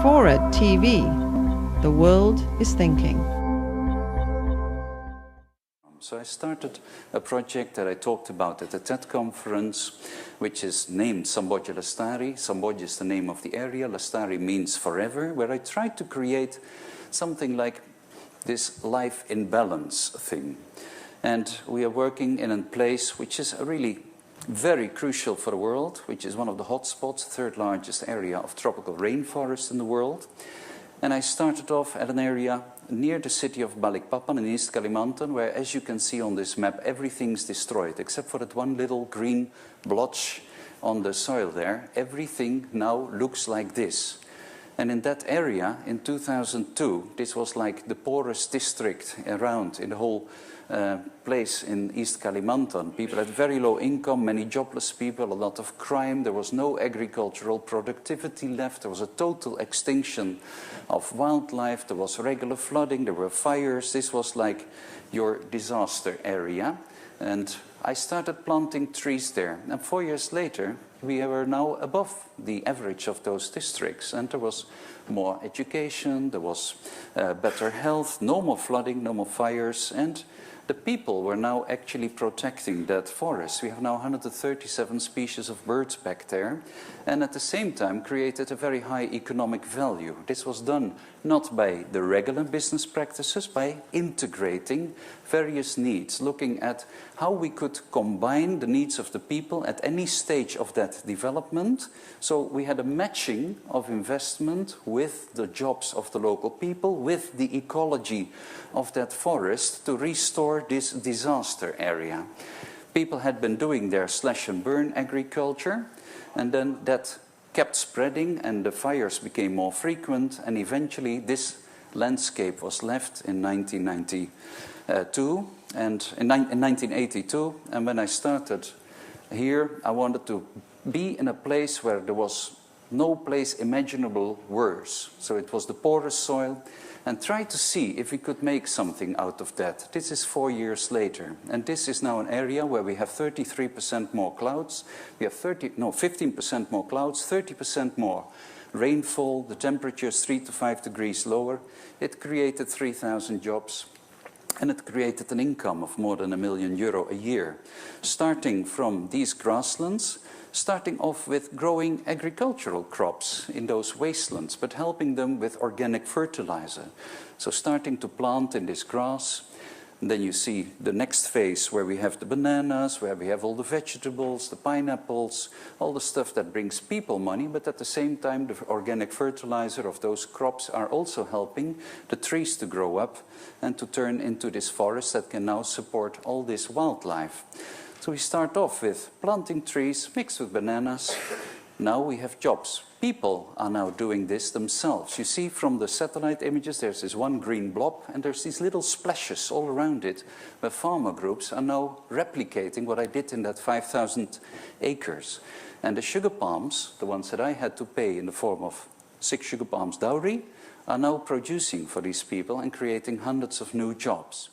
Forward TV. The world is thinking. So I started a project that I talked about at the TED conference, which is named Samboja Lestari. Samboja is the name of the area. Lestari means forever, where I tried to create something like this life in balance thing. And we are working in a place which is really very crucial for the world, which is one of the hotspots, third largest area of tropical rainforest in the world. And I started off at an area near the city of Balikpapan in East Kalimantan, where, as you can see on this map, everything's destroyed, except for that one little green blotch on the soil there. Everything now looks like this. And in that area, in 2002, this was like the poorest district around in the whole place in East Kalimantan. People had very low income, many jobless people, a lot of crime. There was no agricultural productivity left. There was a total extinction of wildlife. There was regular flooding. There were fires. This was like your disaster area. And I started planting trees there. And 4 years later, we were now above the average of those districts. And there was more education, there was better health, no more flooding, no more fires. And the people were now actually protecting that forest. We have now 137 species of birds back there, and at the same time created a very high economic value. This was done not by the regular business practices, by integrating various needs, looking at how we could combine the needs of the people at any stage of that development. So we had a matching of investment with the jobs of the local people, with the ecology of that forest to restore this disaster area. People had been doing their slash and burn agriculture, and then that kept spreading and the fires became more frequent, and eventually this landscape was left in 1992 and in 1982. And when I started here, I wanted to be in a place where there was no place imaginable worse. So it was the poorest soil, and try to see if we could make something out of that. This is 4 years later, and this is now an area where we have 33% more clouds. We have 15% more clouds, 30% more rainfall. The temperature is 3 to 5 degrees lower. It created 3,000 jobs. And it created an income of more than €1 million a year, starting from these grasslands, starting off with growing agricultural crops in those wastelands, but helping them with organic fertilizer. So starting to plant in this grass. And then you see the next phase where we have the bananas, where we have all the vegetables, the pineapples, all the stuff that brings people money, but at the same time the organic fertilizer of those crops are also helping the trees to grow up and to turn into this forest that can now support all this wildlife. So we start off with planting trees mixed with bananas. Now we have jobs. People are now doing this themselves. You see from the satellite images, there's this one green blob, and there's these little splashes all around it, where farmer groups are now replicating what I did in that 5,000 acres. And the sugar palms, the ones that I had to pay in the form of 6 sugar palms dowry, are now producing for these people and creating hundreds of new jobs.